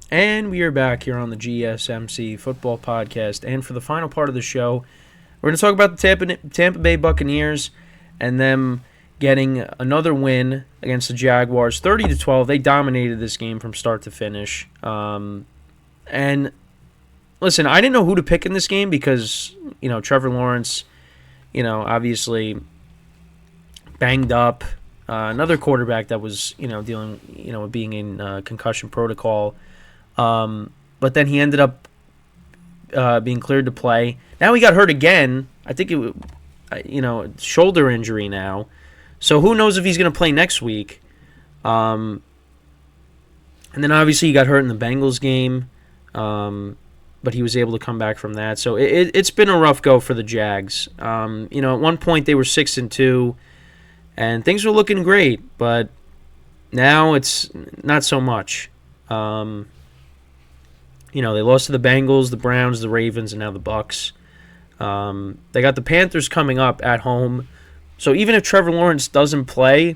And we are back here on the GSMC Football Podcast. And for the final part of the show, we're going to talk about the Tampa Bay Buccaneers and them getting another win against the Jaguars, 30-12. They dominated this game from start to finish. And listen, I didn't know who to pick in this game because, Trevor Lawrence, obviously banged up. Another quarterback that was, dealing, with being in concussion protocol. But then he ended up being cleared to play. Now he got hurt again. I think shoulder injury now. So who knows if he's going to play next week. And then obviously he got hurt in the Bengals game. But he was able to come back from that. So it's been a rough go for the Jags. At one point they were 6-2, and things were looking great. But now it's not so much. They lost to the Bengals, the Browns, the Ravens, and now the Bucs. They got the Panthers coming up at home. So even if Trevor Lawrence doesn't play,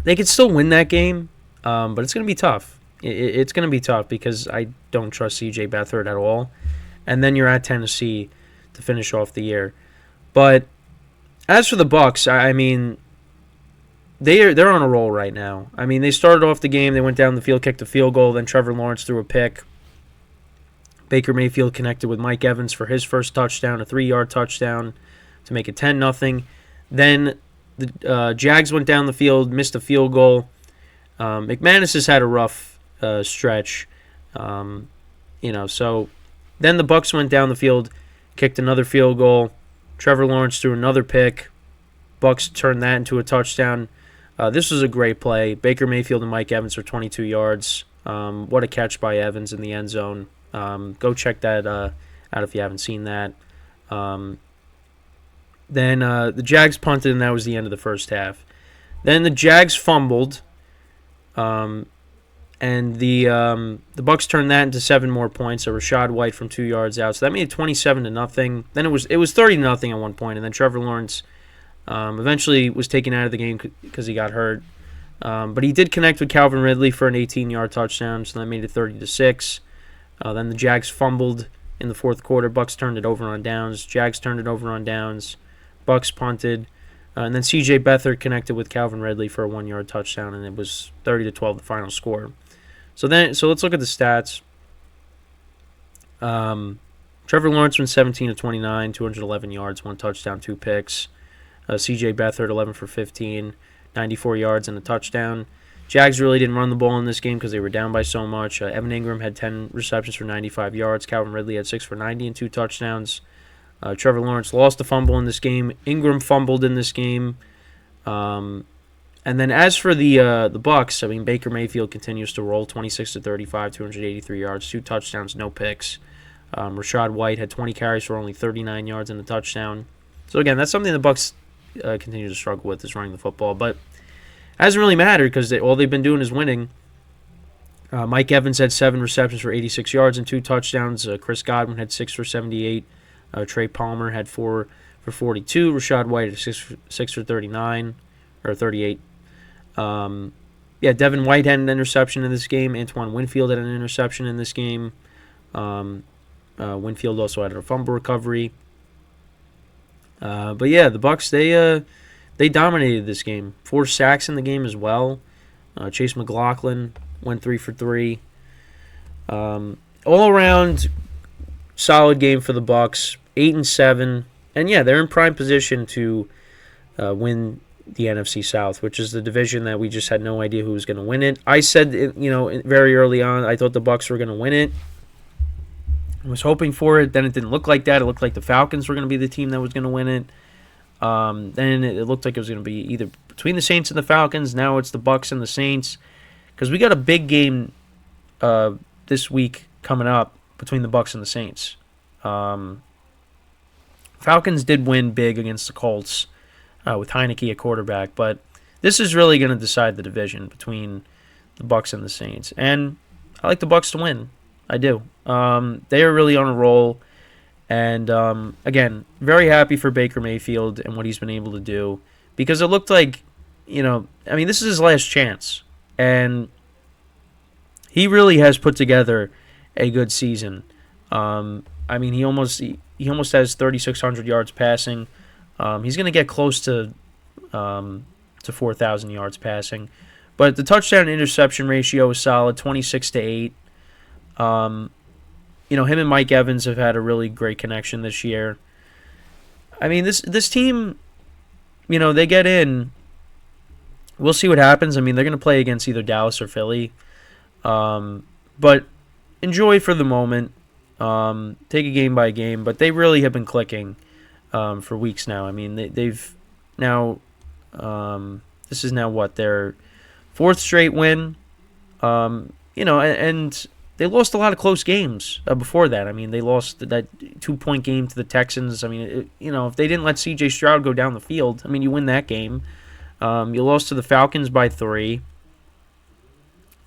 they could still win that game. But it's going to be tough. It's going to be tough because I don't trust C.J. Beathard at all. And then you're at Tennessee to finish off the year. But as for the Bucs, I mean, they're on a roll right now. I mean, they started off the game, they went down the field, kicked a field goal, then Trevor Lawrence threw a pick. Baker Mayfield connected with Mike Evans for his first touchdown, a 3-yard touchdown to make it 10-0. Then the Jags went down the field, missed a field goal. McManus has had a rough stretch. So then the Bucs went down the field, kicked another field goal. Trevor Lawrence threw another pick. Bucs turned that into a touchdown. This was a great play. Baker Mayfield and Mike Evans for 22 yards. What a catch by Evans in the end zone. Go check that out if you haven't seen that. Then the Jags punted, and that was the end of the first half. Then the Jags fumbled, and the Bucs turned that into 7 more points. So Rachaad White from 2 yards out. So that made it 27-0. Then it was 30-0 at one point, and then Trevor Lawrence eventually was taken out of the game because he got hurt. But he did connect with Calvin Ridley for an 18-yard touchdown, so that made it 30-6. Then the Jags fumbled in the fourth quarter. Bucs turned it over on downs. Jags turned it over on downs. Bucs punted. And then C.J. Beathard connected with Calvin Ridley for a 1-yard touchdown, and it was 30-12 the final score. So let's look at the stats. Trevor Lawrence went 17-29, 211 yards, 1 touchdown, 2 picks. C.J. Beathard 11 for 15, 94 yards and a touchdown. Jags really didn't run the ball in this game because they were down by so much. Evan Ingram had 10 receptions for 95 yards. Calvin Ridley had 6 for 90 and 2 touchdowns. Trevor Lawrence lost a fumble in this game. Ingram fumbled in this game. And then as for the Bucs, I mean, Baker Mayfield continues to roll, 26-35, 283 yards, 2 touchdowns, no picks. Rachaad White had 20 carries for only 39 yards and a touchdown. So again, that's something the Bucs continue to struggle with, is running the football. But it hasn't really mattered because all they've been doing is winning. Mike Evans had 7 receptions for 86 yards and 2 touchdowns. Chris Godwin had 6 for 78. Trey Palmer had 4 for 42. Rachaad White had 6 for 39 or 38. Devin White had an interception in this game. Antoine Winfield had an interception in this game. Winfield also had a fumble recovery. The Bucs, they dominated this game. 4 sacks in the game as well. Chase McLaughlin went 3 for 3. All around solid game for the Bucs. 8-7, and they're in prime position to win the NFC South, which is the division that we just had no idea who was going to win it. I said, very early on, I thought the Bucs were going to win it. I was hoping for it. Then it didn't look like that. It looked like the Falcons were going to be the team that was going to win it. Then it looked like it was going to be either between the Saints and the Falcons. Now it's the Bucs and the Saints, because we got a big game this week coming up between the Bucs and the Saints. Falcons did win big against the Colts with Heineke at quarterback, but this is really going to decide the division between the Bucs and the Saints. And I like the Bucs to win. I do. They are really on a roll. And, again, very happy for Baker Mayfield and what he's been able to do. Because it looked like, this is his last chance. And he really has put together a good season. I mean, he almost has 3,600 yards passing. He's going to get close to 4,000 yards passing. But the touchdown interception ratio is solid, 26-8. Him and Mike Evans have had a really great connection this year. I mean, this team, they get in. We'll see what happens. I mean, they're going to play against either Dallas or Philly. But enjoy for the moment. Take it game by game. But they really have been clicking for weeks now. I mean, they've now, this is now what, their fourth straight win. And they lost a lot of close games before that. I mean, they lost that 2-point game to the Texans. I mean, if they didn't let C.J. Stroud go down the field, I mean, you win that game. You lost to the Falcons by 3.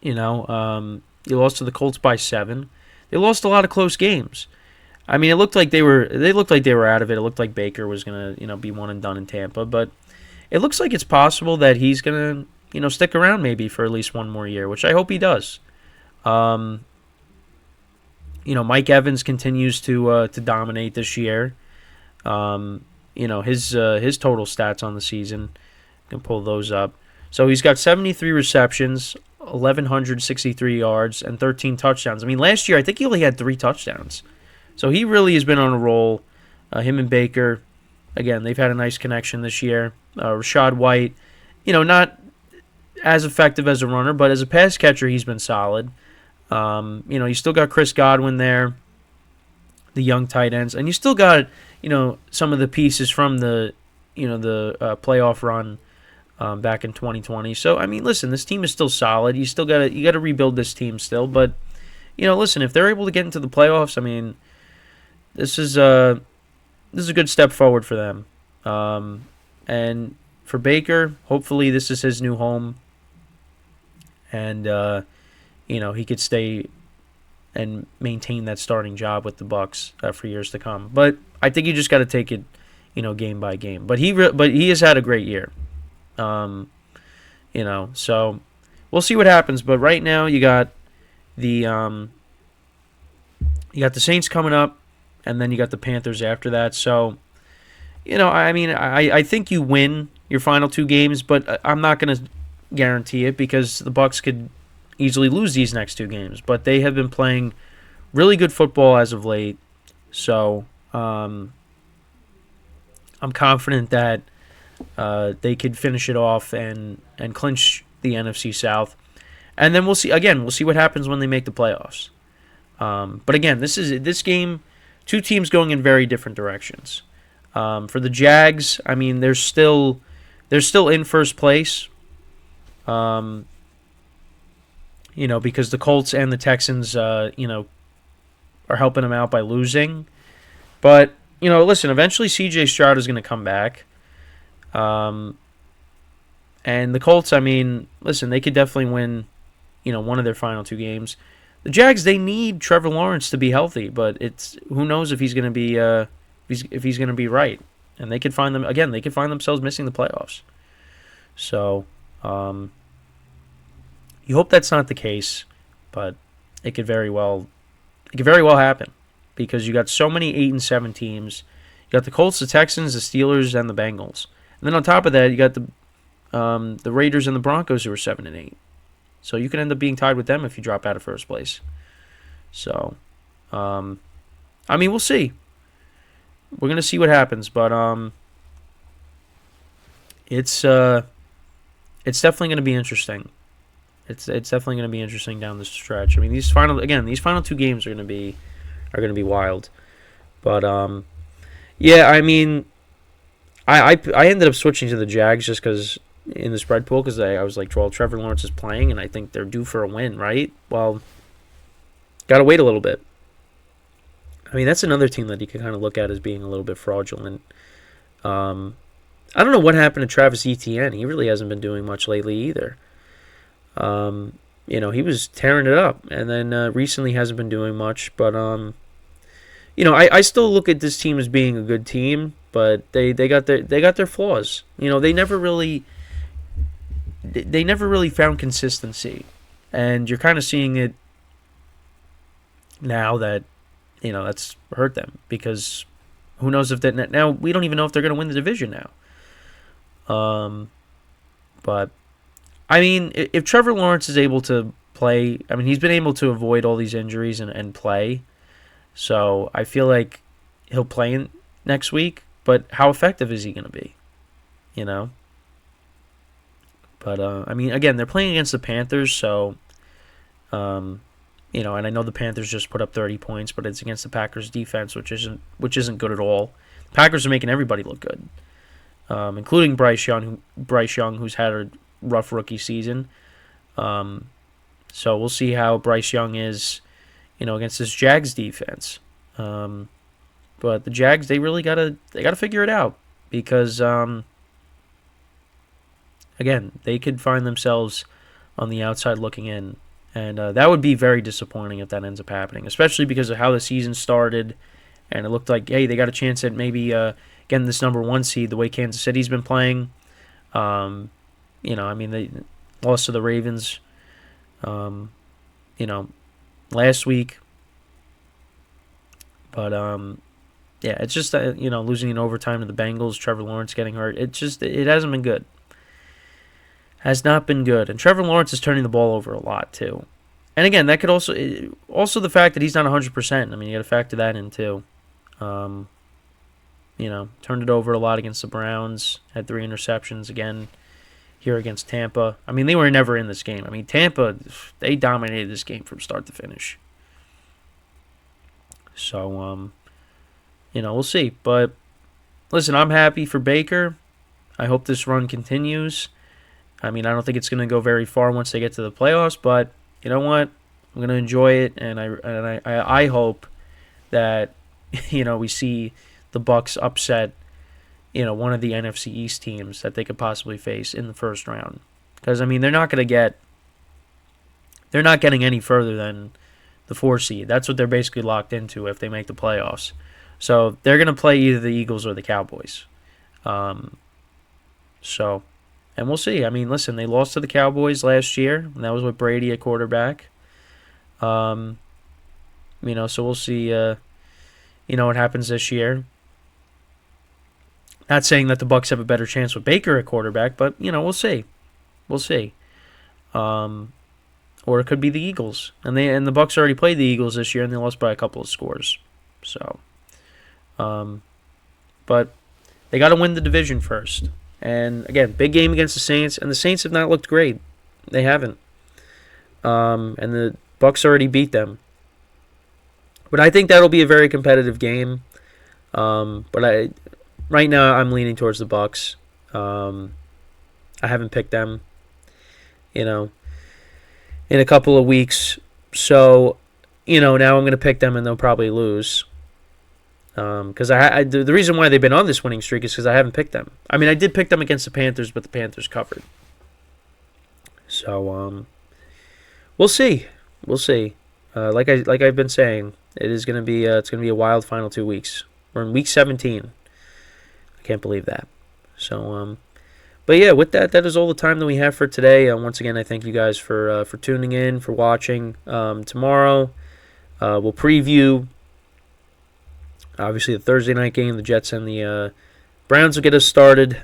You lost to the Colts by 7. They lost a lot of close games. I mean, it looked like they were out of it. It looked like Baker was gonna, be one and done in Tampa, but it looks like it's possible that he's gonna, stick around maybe for at least one more year, which I hope he does. Mike Evans continues to dominate this year. His total stats on the season, I can pull those up. So he's got 73 receptions, 1,163 yards, and 13 touchdowns. I mean, last year I think he only had 3 touchdowns. So he really has been on a roll. Him and Baker, again, they've had a nice connection this year. Rashad White, not as effective as a runner, but as a pass catcher, he's been solid. You still got Chris Godwin there, the young tight ends, and you still got, some of the pieces from the playoff run back in 2020. So I mean, listen, this team is still solid. You got to rebuild this team still, but listen, if they're able to get into the playoffs, I mean, this is a good step forward for them. And for Baker, hopefully this is his new home, and he could stay and maintain that starting job with the Bucs for years to come. But I think you just got to take it, game by game. But he has had a great year. So we'll see what happens. But right now you got the Saints coming up, and then you got the Panthers after that. So, I mean, I think you win your final 2 games, but I'm not going to guarantee it because the Bucs could easily lose these next 2 games. But they have been playing really good football as of late. So I'm confident that they could finish it off and clinch the NFC South. And then we'll see what happens when they make the playoffs. But again, this game, 2 teams going in very different directions. For the Jags, I mean, they're still in first place. Because the Colts and the Texans, are helping them out by losing. But, listen, eventually C.J. Stroud is going to come back. And the Colts, I mean, listen, they could definitely win, one of their final 2 games. The Jags, they need Trevor Lawrence to be healthy, but who knows if he's going to be if he's going to be right. And they could find themselves missing the playoffs. So, you hope that's not the case, but it could very well happen because you got so many 8-7 teams. You got the Colts, the Texans, the Steelers, and the Bengals. And then on top of that, you got the Raiders and the Broncos who are 7-8. So you can end up being tied with them if you drop out of first place. So, I mean, we'll see. We're gonna see what happens, but it's definitely gonna be interesting. It's definitely gonna be interesting down the stretch. I mean, these final 2 games are gonna be wild. But yeah, I mean, I ended up switching to the Jags just because in the spread pool because I was like, well, Trevor Lawrence is playing and I think they're due for a win, right? Well, gotta wait a little bit. I mean, that's another team that you can kind of look at as being a little bit fraudulent. I don't know what happened to Travis Etienne. He really hasn't been doing much lately either. He was tearing it up, and then recently hasn't been doing much. But I still look at this team as being a good team, but they got their flaws. They never really found consistency. And you're kind of seeing it now that, that's hurt them, because who knows if that now we don't even know if they're going to win the division now. But I mean, if Trevor Lawrence is able to play, I mean, he's been able to avoid all these injuries and play. So I feel like he'll play next week, but how effective is he going to be? But, I mean, again, they're playing against the Panthers, so, and I know the Panthers just put up 30 points, but it's against the Packers defense, which isn't good at all. The Packers are making everybody look good, including Bryce Young, who's had a rough rookie season. So we'll see how Bryce Young is, against this Jags defense. But the Jags, they really gotta figure it out, because again, they could find themselves on the outside looking in, and that would be very disappointing if that ends up happening, especially because of how the season started, and it looked like, hey, they got a chance at maybe getting this number 1 seed the way Kansas City's been playing. I mean, they lost to the Ravens, last week. But, yeah, it's just, losing in overtime to the Bengals, Trevor Lawrence getting hurt. It hasn't been good. Has not been good. And Trevor Lawrence is turning the ball over a lot, too. And again, that could also the fact that he's not 100%. I mean, you got to factor that in, too. Turned it over a lot against the Browns, had 3 interceptions again here against Tampa. I mean, they were never in this game. I mean, Tampa, they dominated this game from start to finish. So, we'll see. But, listen, I'm happy for Baker. I hope this run continues. I mean, I don't think it's going to go very far once they get to the playoffs, but you know what? I'm going to enjoy it, and I hope that, we see the Bucs upset, one of the NFC East teams that they could possibly face in the first round. Because, I mean, they're not getting any further than the 4 seed. That's what they're basically locked into if they make the playoffs. So they're going to play either the Eagles or the Cowboys. And we'll see. I mean, listen, they lost to the Cowboys last year, and that was with Brady at quarterback. So we'll see, what happens this year. Not saying that the Bucs have a better chance with Baker at quarterback, but, we'll see. We'll see. Or it could be the Eagles. And the Bucs already played the Eagles this year, and they lost by a couple of scores. So, but they got to win the division first. And, again, big game against the Saints. And the Saints have not looked great. They haven't. And the Bucs already beat them. But I think that'll be a very competitive game. But right now I'm leaning towards the Bucs. I haven't picked them, in a couple of weeks. So, now I'm going to pick them and they'll probably lose. Because the reason why they've been on this winning streak is because I haven't picked them. I mean, I did pick them against the Panthers, but the Panthers covered. So, we'll see. We'll see. Like I've been saying, it's gonna be a wild final 2 weeks. We're in week 17. I can't believe that. So, but yeah, with that is all the time that we have for today. Once again, I thank you guys for tuning in, for watching. Tomorrow, we'll preview. Obviously, the Thursday night game, the Jets and the Browns will get us started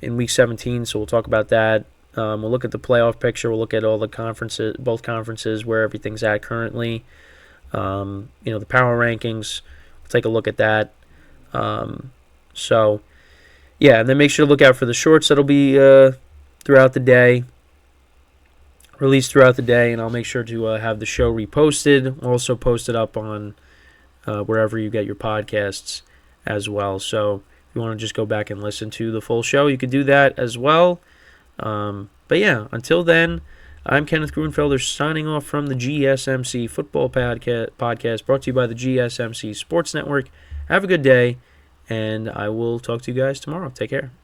in Week 17, so we'll talk about that. We'll look at the playoff picture. We'll look at all the conferences, both conferences, where everything's at currently. The power rankings. We'll take a look at that. So, yeah, and then make sure to look out for the shorts that'll be throughout the day, released throughout the day, and I'll make sure to have the show reposted. We'll also post it up on wherever you get your podcasts as well. So if you want to just go back and listen to the full show, you could do that as well. But yeah, until then, I'm Kenneth Grunfelder signing off from the GSMC Football Podcast brought to you by the GSMC Sports Network. Have a good day, and I will talk to you guys tomorrow. Take care.